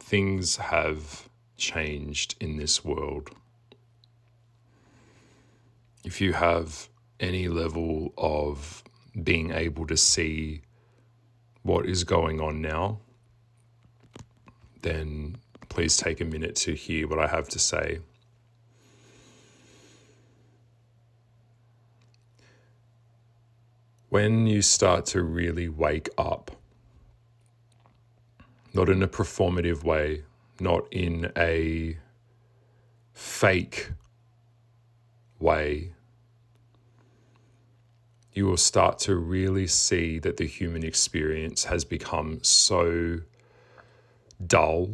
things have changed in this world. If you have any level of being able to see what is going on now, then please take a minute to hear what I have to say. When you start to really wake up, not in a performative way, not in a fake way, you will start to really see that the human experience has become so dull,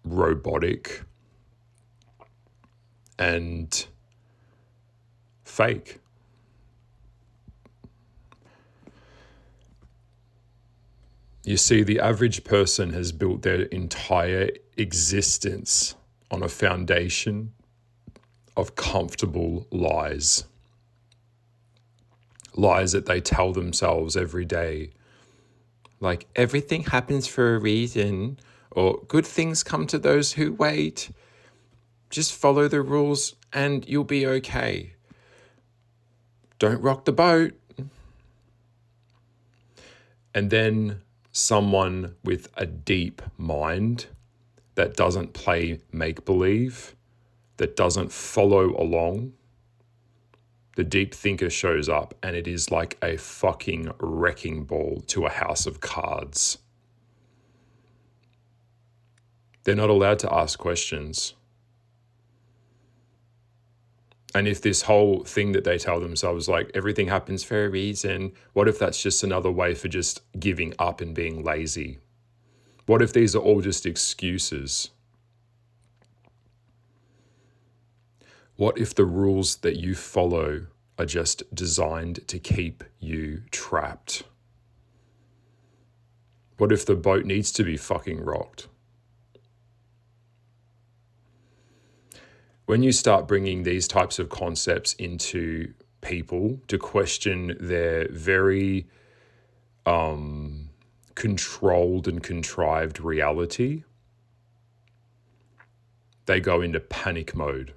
robotic, and fake. You see, the average person has built their entire existence on a foundation of comfortable lies. Lies that they tell themselves every day. Like, everything happens for a reason, or good things come to those who wait. Just follow the rules and you'll be okay. Don't rock the boat. And then someone with a deep mind that doesn't play make-believe, that doesn't follow along, the deep thinker shows up and it is like a fucking wrecking ball to a house of cards. They're not allowed to ask questions. And if this whole thing that they tell themselves, like everything happens for a reason, what if that's just another way for just giving up and being lazy? What if these are all just excuses? What if the rules that you follow are just designed to keep you trapped? What if the boat needs to be fucking rocked? When you start bringing these types of concepts into people to question their very controlled and contrived reality, they go into panic mode.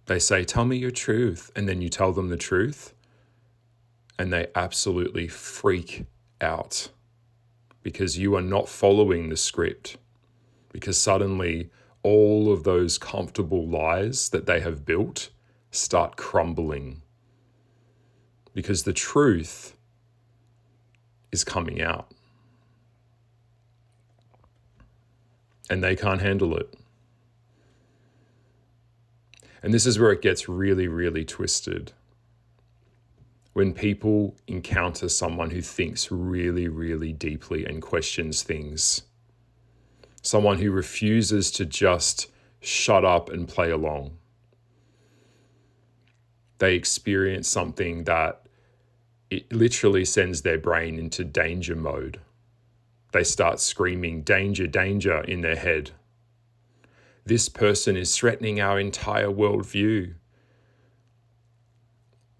They say, tell me your truth. And then you tell them the truth and they absolutely freak out because you are not following the script, because suddenly all of those comfortable lies that they have built start crumbling because the truth is coming out and they can't handle it. And this is where it gets really, really twisted. When people encounter someone who thinks really, really deeply and questions things, someone who refuses to just shut up and play along, they experience something that it literally sends their brain into danger mode. They start screaming, danger, danger, in their head. This person is threatening our entire worldview.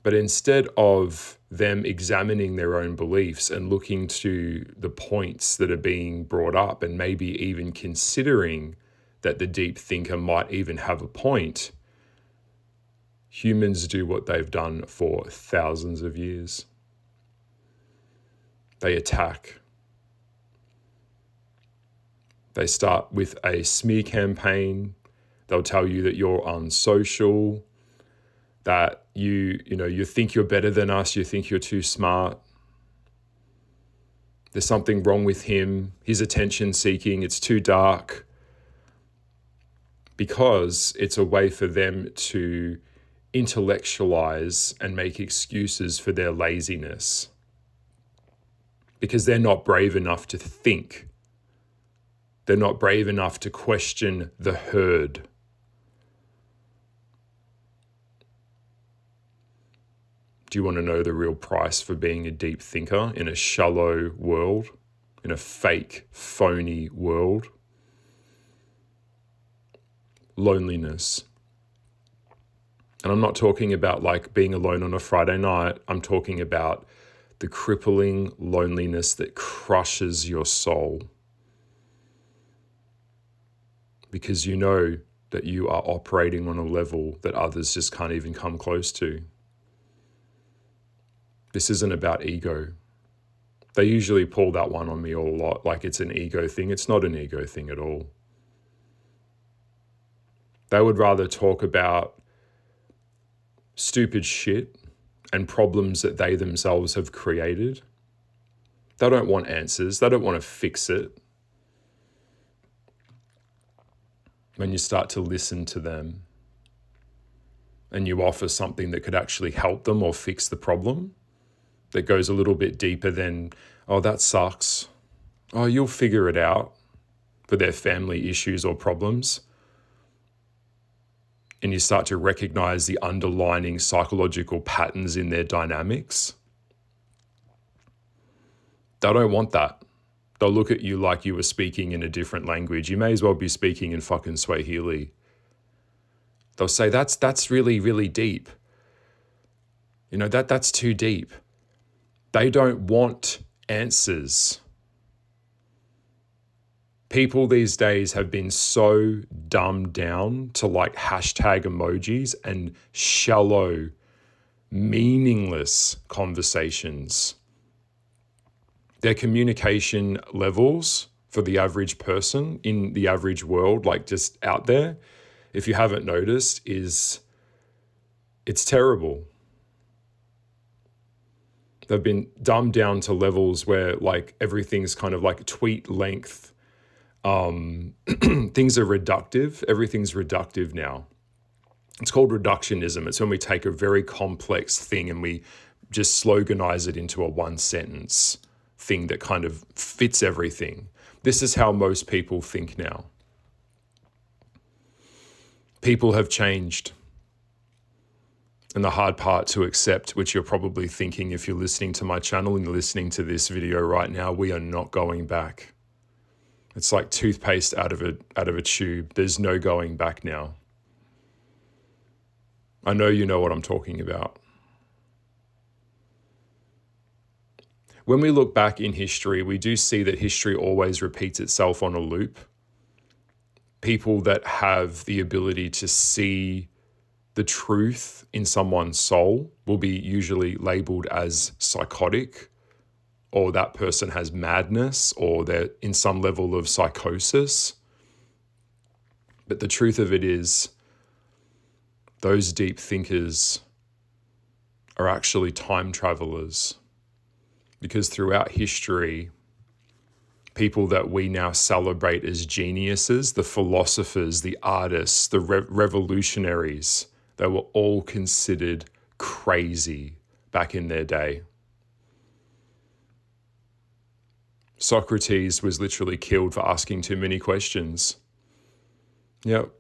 But instead of them examining their own beliefs and looking to the points that are being brought up and maybe even considering that the deep thinker might even have a point, humans do what they've done for thousands of years. They attack. They start with a smear campaign. They'll tell you that you're unsocial, that you think you're better than us, you think you're too smart. There's something wrong with him. He's attention seeking. It's too dark. Because it's a way for them to intellectualize and make excuses for their laziness. Because they're not brave enough to think. They're not brave enough to question the herd. Do you want to know the real price for being a deep thinker in a shallow world, in a fake, phony world? Loneliness. And I'm not talking about like being alone on a Friday night. I'm talking about the crippling loneliness that crushes your soul. Because you know that you are operating on a level that others just can't even come close to. This isn't about ego. They usually pull that one on me a lot, like it's an ego thing. It's not an ego thing at all. They would rather talk about stupid shit and problems that they themselves have created. They don't want answers. They don't want to fix it. When you start to listen to them and you offer something that could actually help them or fix the problem, that goes a little bit deeper than, oh, that sucks. Oh, you'll figure it out, for their family issues or problems. And you start to recognize the underlying psychological patterns in their dynamics. They don't want that. They'll look at you like you were speaking in a different language. You may as well be speaking in fucking Swahili. They'll say, that's really, really deep. You know, that's too deep. They don't want answers. People these days have been so dumbed down to like hashtag emojis and shallow, meaningless conversations. Their communication levels for the average person in the average world, like just out there, if you haven't noticed, it's terrible. They've been dumbed down to levels where like everything's kind of like tweet length. Things are reductive. Everything's reductive now. It's called reductionism. It's when we take a very complex thing and we just sloganize it into a one sentence thing that kind of fits everything. This is how most people think now. People have changed. And the hard part to accept, which you're probably thinking if you're listening to my channel and listening to this video right now, we are not going back. It's like toothpaste out of a tube. There's no going back now. I know you know what I'm talking about. When we look back in history, we do see that history always repeats itself on a loop. People that have the ability to see the truth in someone's soul will be usually labeled as psychotic, or that person has madness, or they're in some level of psychosis. But the truth of it is, those deep thinkers are actually time travelers. Because throughout history, people that we now celebrate as geniuses, the philosophers, the artists, the revolutionaries, they were all considered crazy back in their day. Socrates was literally killed for asking too many questions. Yep.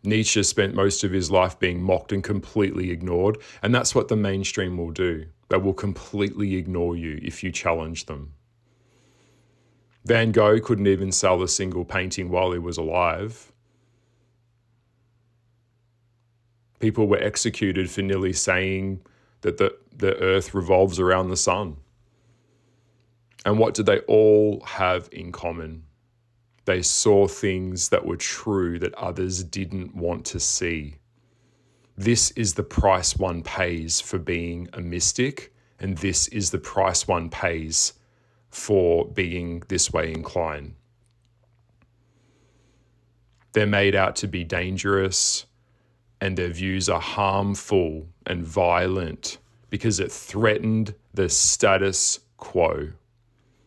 Nietzsche spent most of his life being mocked and completely ignored, and that's what the mainstream will do. They will completely ignore you if you challenge them. Van Gogh couldn't even sell a single painting while he was alive. People were executed for nearly saying that the earth revolves around the sun. And what did they all have in common? They saw things that were true that others didn't want to see. This is the price one pays for being a mystic, and this is the price one pays for being this way inclined. They're made out to be dangerous, and their views are harmful and violent because it threatened the status quo,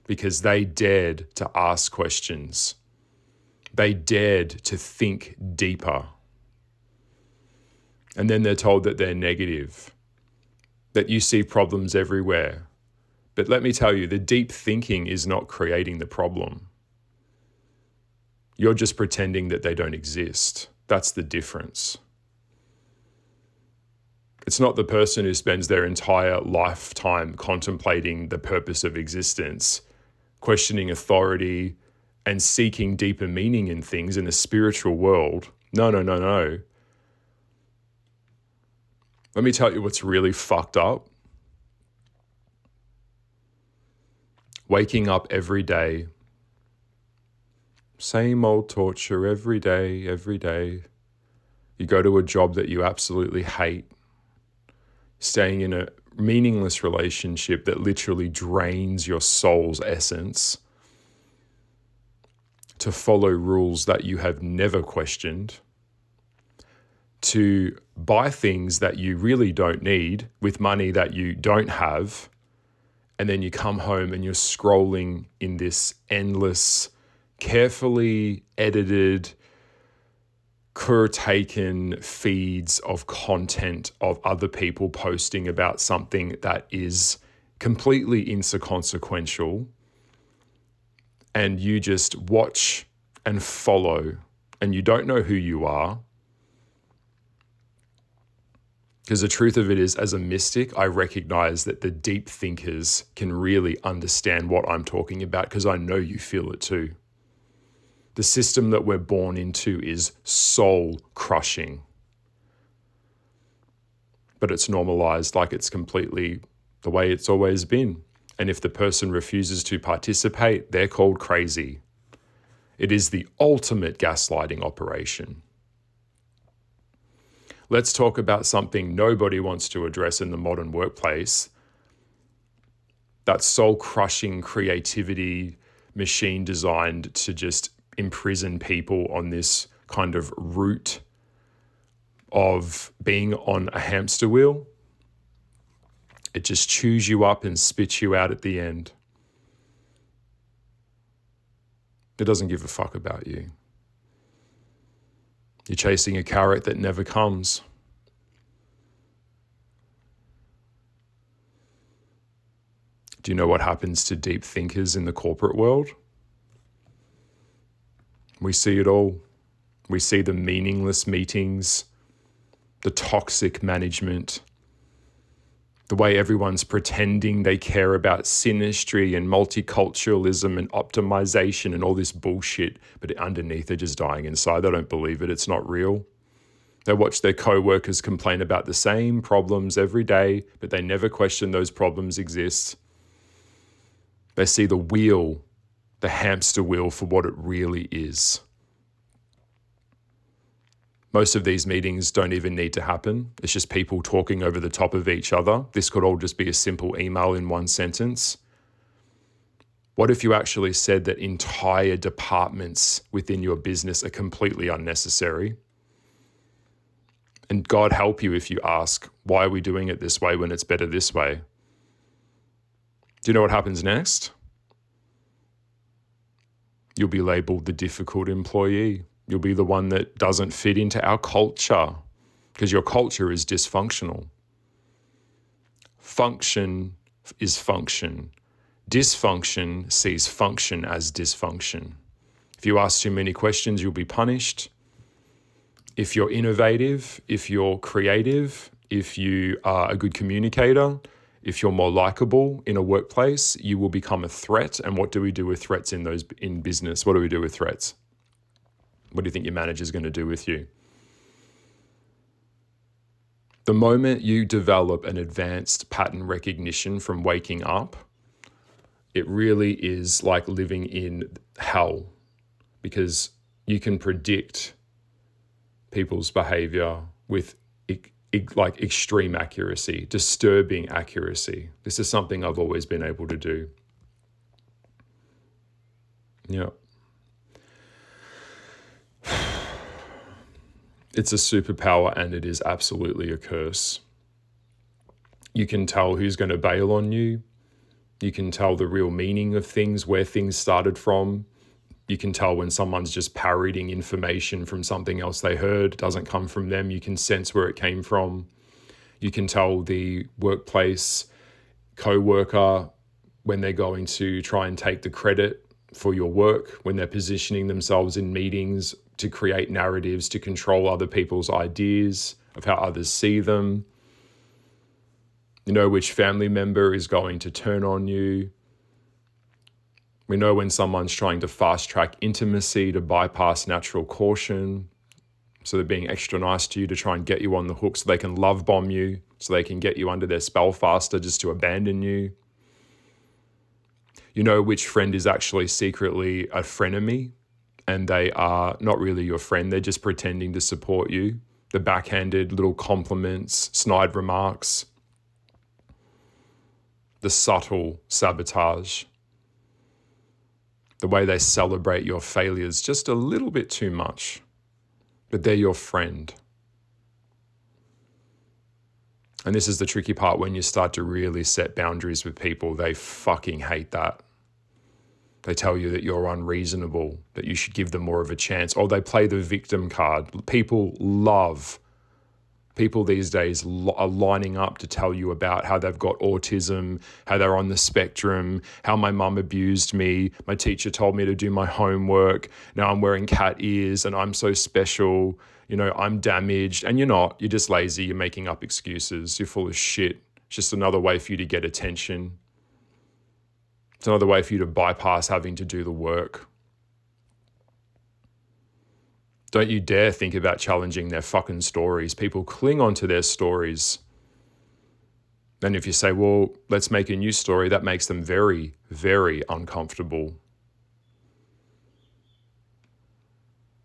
because they dared to ask questions. They dared to think deeper. And then they're told that they're negative, that you see problems everywhere. But let me tell you, the deep thinking is not creating the problem. You're just pretending that they don't exist. That's the difference. It's not the person who spends their entire lifetime contemplating the purpose of existence, questioning authority, and seeking deeper meaning in things in the spiritual world. No. Let me tell you what's really fucked up. Waking up every day, same old torture every day, every day. You go to a job that you absolutely hate, staying in a meaningless relationship that literally drains your soul's essence, to follow rules that you have never questioned, to buy things that you really don't need with money that you don't have, and then you come home and you're scrolling in this endless, carefully edited, taken feeds of content of other people posting about something that is completely inconsequential, and you just watch and follow, and you don't know who you are. Because the truth of it is, as a mystic, I recognize that the deep thinkers can really understand what I'm talking about, because I know you feel it too. The system that we're born into is soul crushing. But it's normalized like it's completely the way it's always been. And if the person refuses to participate, they're called crazy. It is the ultimate gaslighting operation. Let's talk about something nobody wants to address in the modern workplace. That soul-crushing creativity machine designed to just imprison people on this kind of route of being on a hamster wheel. It just chews you up and spits you out at the end. It doesn't give a fuck about you. You're chasing a carrot that never comes. Do you know what happens to deep thinkers in the corporate world? We see it all. We see the meaningless meetings, the toxic management, the way everyone's pretending they care about synastry and multiculturalism and optimization and all this bullshit, but underneath they're just dying inside. They don't believe it. It's not real. They watch their co-workers complain about the same problems every day, but they never question those problems exist. They see the wheel, the hamster wheel, for what it really is. Most of these meetings don't even need to happen. It's just people talking over the top of each other. This could all just be a simple email in one sentence. What if you actually said that entire departments within your business are completely unnecessary? And God help you if you ask, why are we doing it this way when it's better this way? Do you know what happens next? You'll be labeled the difficult employee. You'll be the one that doesn't fit into our culture because your culture is dysfunctional. Function is function. Dysfunction sees function as dysfunction. If you ask too many questions, you'll be punished. If you're innovative, if you're creative, if you are a good communicator, if you're more likable in a workplace, you will become a threat. And what do we do with threats in business? What do we do with threats? What do you think your manager's going to do with you? The moment you develop an advanced pattern recognition from waking up, it really is like living in hell, because you can predict people's behavior with like extreme accuracy, disturbing accuracy. This is something I've always been able to do. Yeah. It's a superpower, and it is absolutely a curse. You can tell who's going to bail on you. You can tell the real meaning of things, where things started from. You can tell when someone's just parroting information from something else they heard. It doesn't come from them. You can sense where it came from. You can tell the workplace co-worker when they're going to try and take the credit for your work, when they're positioning themselves in meetings to create narratives, to control other people's ideas of how others see them. You know which family member is going to turn on you. We know when someone's trying to fast track intimacy to bypass natural caution. So they're being extra nice to you to try and get you on the hook so they can love bomb you, so they can get you under their spell faster just to abandon you. You know which friend is actually secretly a frenemy and they are not really your friend. They're just pretending to support you. The backhanded little compliments, snide remarks, the subtle sabotage, the way they celebrate your failures just a little bit too much, but they're your friend. And this is the tricky part when you start to really set boundaries with people. They fucking hate that. They tell you that you're unreasonable, that you should give them more of a chance, or they play the victim card. People these days are lining up to tell you about how they've got autism, how they're on the spectrum, how my mum abused me, my teacher told me to do my homework, now I'm wearing cat ears and I'm so special, I'm damaged. And you're not, you're just lazy, you're making up excuses, you're full of shit. It's just another way for you to get attention. It's another way for you to bypass having to do the work. Don't you dare think about challenging their fucking stories. People cling onto their stories. And if you say, well, let's make a new story, that makes them very, very uncomfortable.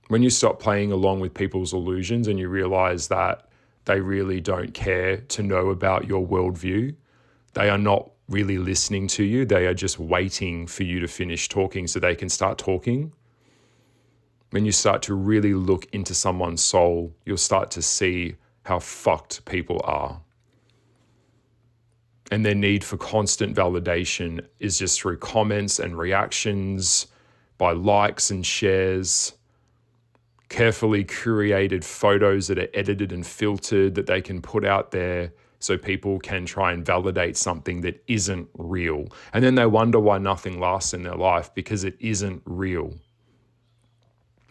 When you stop playing along with people's illusions and you realize that they really don't care to know about your worldview, they are not really listening to you. They are just waiting for you to finish talking so they can start talking. When you start to really look into someone's soul, you'll start to see how fucked people are. And their need for constant validation is just through comments and reactions, by likes and shares, carefully curated photos that are edited and filtered that they can put out there so people can try and validate something that isn't real. And then they wonder why nothing lasts in their life, because it isn't real.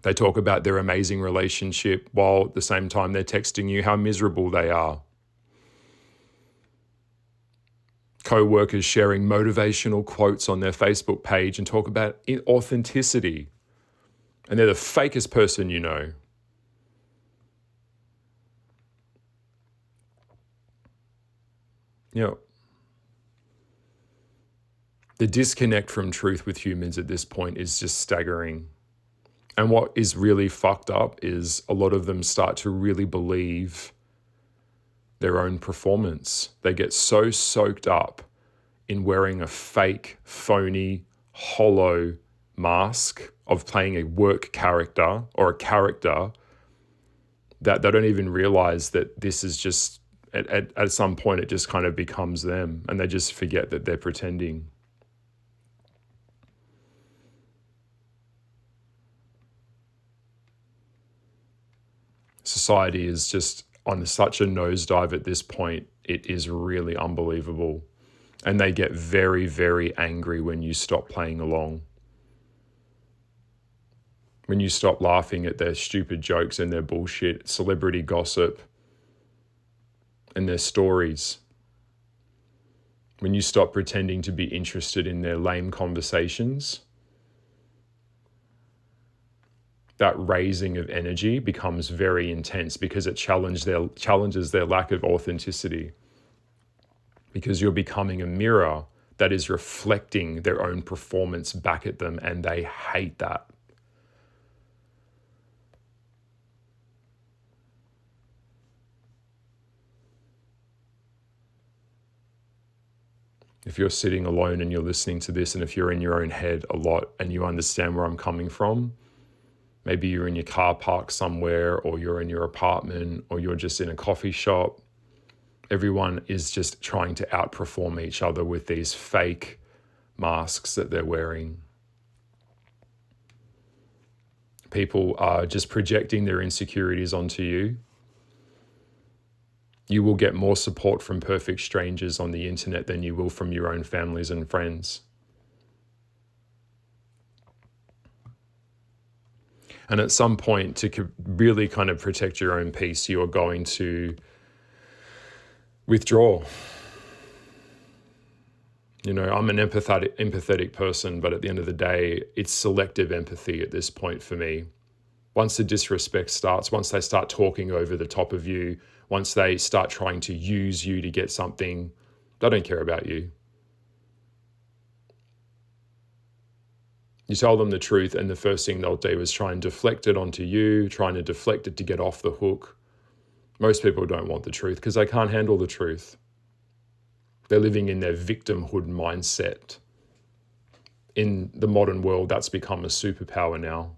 They talk about their amazing relationship while at the same time they're texting you how miserable they are. Co-workers sharing motivational quotes on their Facebook page and talk about authenticity. And they're the fakest person you know. The disconnect from truth with humans at this point is just staggering. And what is really fucked up is a lot of them start to really believe their own performance. They get so soaked up in wearing a fake, phony, hollow mask of playing a work character or a character that they don't even realize that this is just, at some point, it just kind of becomes them and they just forget that they're pretending. Society is just on such a nosedive at this point. It is really unbelievable. And they get very, very angry when you stop playing along. When you stop laughing at their stupid jokes and their bullshit, celebrity gossip, and their stories. When you stop pretending to be interested in their lame conversations, that raising of energy becomes very intense because it challenges their lack of authenticity. Because you're becoming a mirror that is reflecting their own performance back at them, and they hate that. If you're sitting alone and you're listening to this, and if you're in your own head a lot and you understand where I'm coming from, maybe you're in your car park somewhere, or you're in your apartment, or you're just in a coffee shop. Everyone is just trying to outperform each other with these fake masks that they're wearing. People are just projecting their insecurities onto you. You will get more support from perfect strangers on the internet than you will from your own families and friends. And at some point, to really kind of protect your own peace, you are going to withdraw. I'm an empathetic person, but at the end of the day, it's selective empathy at this point for me. Once the disrespect starts, once they start talking over the top of you, once they start trying to use you to get something, they don't care about you. You tell them the truth, and the first thing they'll do is try and deflect it onto you, trying to deflect it to get off the hook. Most people don't want the truth because they can't handle the truth. They're living in their victimhood mindset. In the modern world, that's become a superpower now.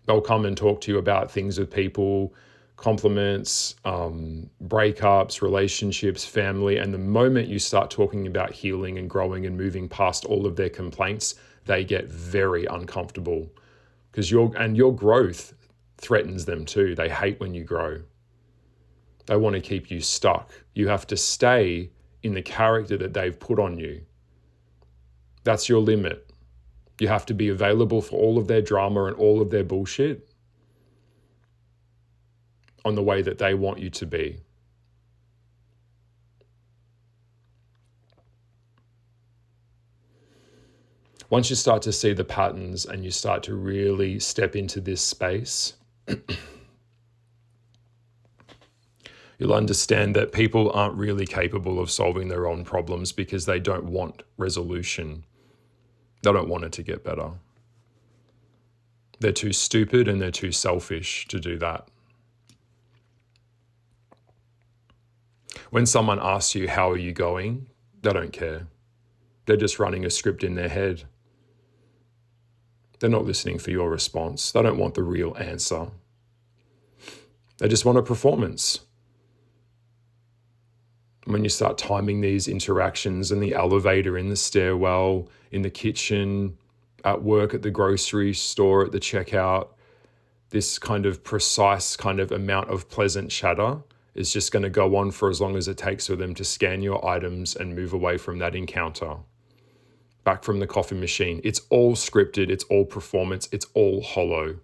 They'll come and talk to you about things with people, compliments, breakups, relationships, family. And the moment you start talking about healing and growing and moving past all of their complaints, they get very uncomfortable because your growth threatens them too. They hate when you grow. They want to keep you stuck. You have to stay in the character that they've put on you. That's your limit. You have to be available for all of their drama and all of their bullshit on the way that they want you to be. Once you start to see the patterns and you start to really step into this space, you'll understand that people aren't really capable of solving their own problems because they don't want resolution. They don't want it to get better. They're too stupid and they're too selfish to do that. When someone asks you, how are you going? They don't care. They're just running a script in their head. They're not listening for your response. They don't want the real answer. They just want a performance. When you start timing these interactions in the elevator, in the stairwell, in the kitchen, at work, at the grocery store, at the checkout, this kind of precise kind of amount of pleasant chatter is just going to go on for as long as it takes for them to scan your items and move away from that encounter. Back from the coffee machine. It's all scripted, it's all performance, it's all hollow.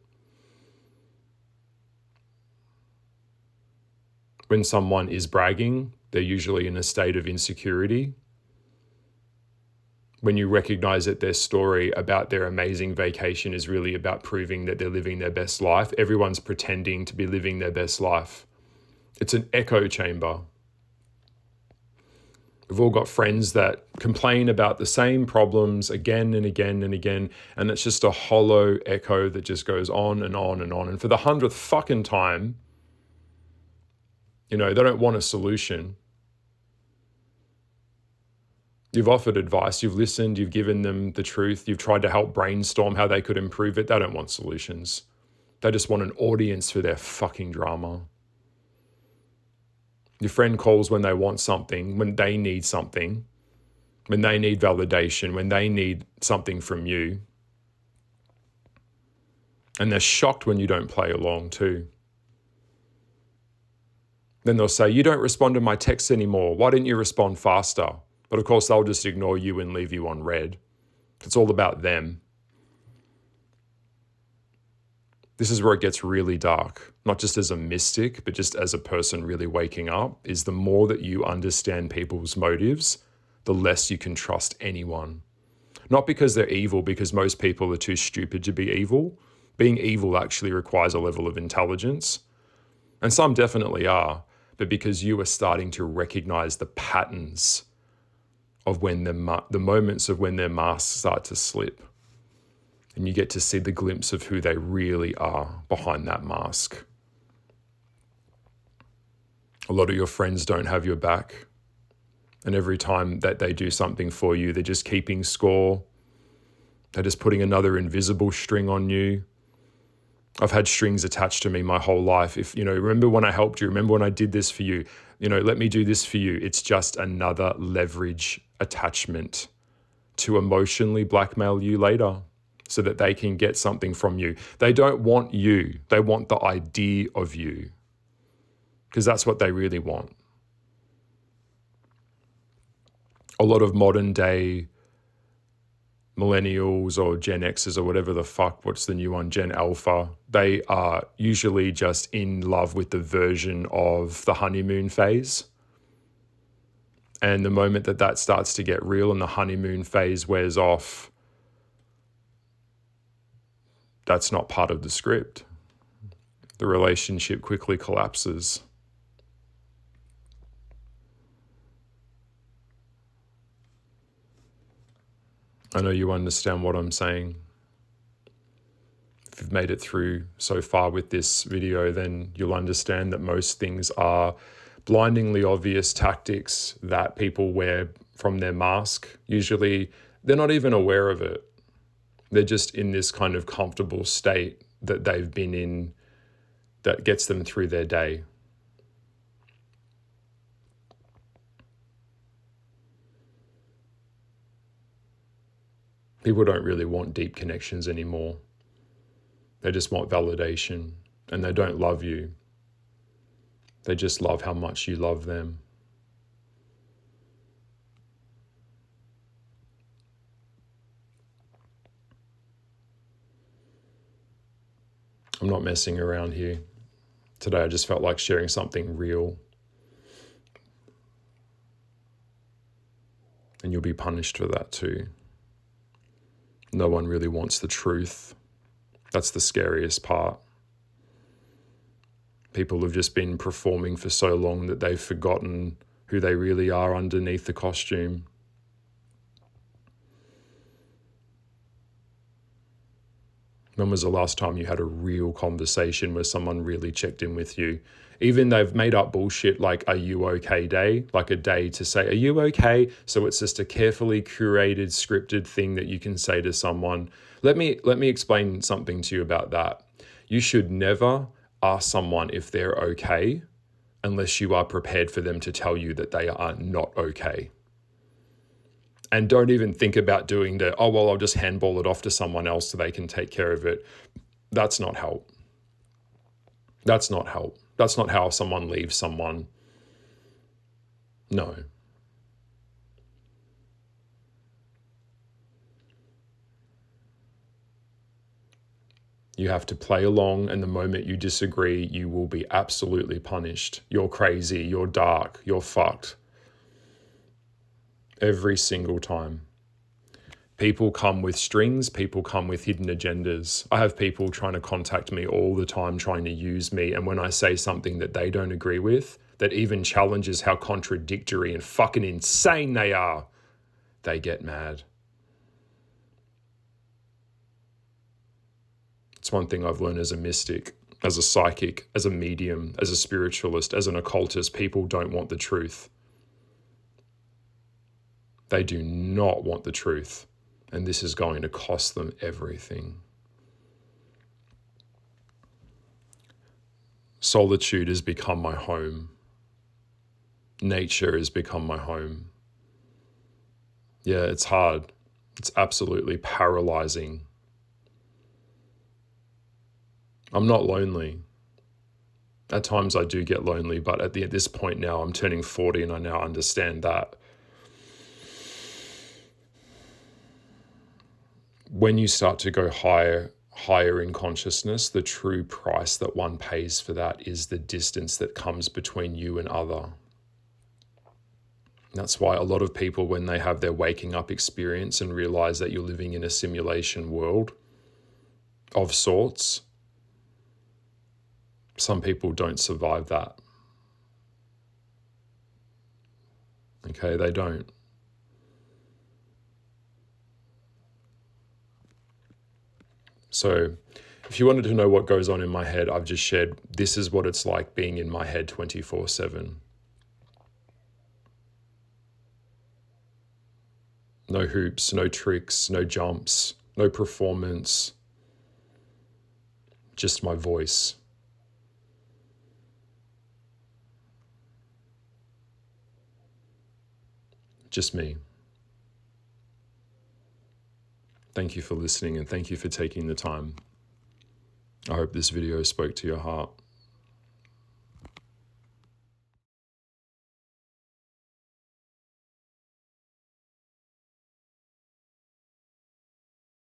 When someone is bragging, they're usually in a state of insecurity. When you recognize that their story about their amazing vacation is really about proving that they're living their best life, everyone's pretending to be living their best life. It's an echo chamber. We've all got friends that complain about the same problems again and again and again, and it's just a hollow echo that just goes on and on and on. And for the 100th fucking time, they don't want a solution. You've offered advice, you've listened, you've given them the truth, you've tried to help brainstorm how they could improve it. They don't want solutions. They just want an audience for their fucking drama. Your friend calls when they want something, when they need something, when they need validation, when they need something from you. And they're shocked when you don't play along too. Then they'll say, you don't respond to my texts anymore. Why didn't you respond faster? But of course, they'll just ignore you and leave you on red. It's all about them. This is where it gets really dark, not just as a mystic, but just as a person really waking up, is the more that you understand people's motives, the less you can trust anyone. Not because they're evil, because most people are too stupid to be evil. Being evil actually requires a level of intelligence. And some definitely are, but because you are starting to recognize the patterns of when the moments of when their masks start to slip. And you get to see the glimpse of who they really are behind that mask. A lot of your friends don't have your back. And every time that they do something for you, they're just keeping score. They're just putting another invisible string on you. I've had strings attached to me my whole life. Remember when I helped you? Remember when I did this for you? Let me do this for you. It's just another leverage attachment to emotionally blackmail you later so that they can get something from you. They don't want you. They want the idea of you because that's what they really want. A lot of modern day millennials or Gen Xers or whatever the fuck, what's the new one, Gen Alpha, they are usually just in love with the version of the honeymoon phase. And the moment that starts to get real and the honeymoon phase wears off, that's not part of the script. The relationship quickly collapses. I know you understand what I'm saying. If you've made it through so far with this video, then you'll understand that most things are blindingly obvious tactics that people wear from their mask. Usually they're not even aware of it. They're just in this kind of comfortable state that they've been in that gets them through their day. People don't really want deep connections anymore. They just want validation, and they don't love you. They just love how much you love them. I'm not messing around here. Today I just felt like sharing something real. And you'll be punished for that too. No one really wants the truth. That's the scariest part. People have just been performing for so long that they've forgotten who they really are underneath the costume. When was the last time you had a real conversation where someone really checked in with you? Even they've made up bullshit like "Are you okay" day, like a day to say, "Are you okay?" So it's just a carefully curated, scripted thing that you can say to someone. Let me explain something to you about that. You should never ask someone if they're okay unless you are prepared for them to tell you that they are not okay. And don't even think about doing the, "Oh, well, I'll just handball it off to someone else so they can take care of it." That's not help. That's not help. That's not how someone leaves someone. No. You have to play along, and the moment you disagree, you will be absolutely punished. You're crazy, you're dark, you're fucked. Every single time. People come with strings, people come with hidden agendas. I have people trying to contact me all the time, trying to use me, and when I say something that they don't agree with, that even challenges how contradictory and fucking insane they are, they get mad. It's one thing I've learned as a mystic, as a psychic, as a medium, as a spiritualist, as an occultist. People don't want the truth. They do not want the truth. And this is going to cost them everything. Solitude has become my home. Nature has become my home. Yeah, it's hard. It's absolutely paralyzing. I'm not lonely. At times I do get lonely, but at this point now, I'm turning 40 and I now understand that when you start to go higher in consciousness, the true price that one pays for that is the distance that comes between you and other. That's why a lot of people, when they have their waking up experience and realize that you're living in a simulation world of sorts, some people don't survive that. Okay, they don't. So if you wanted to know what goes on in my head, I've just shared, this is what it's like being in my head 24/7. No hoops, no tricks, no jumps, no performance, just my voice. Just me. Thank you for listening and thank you for taking the time. I hope this video spoke to your heart.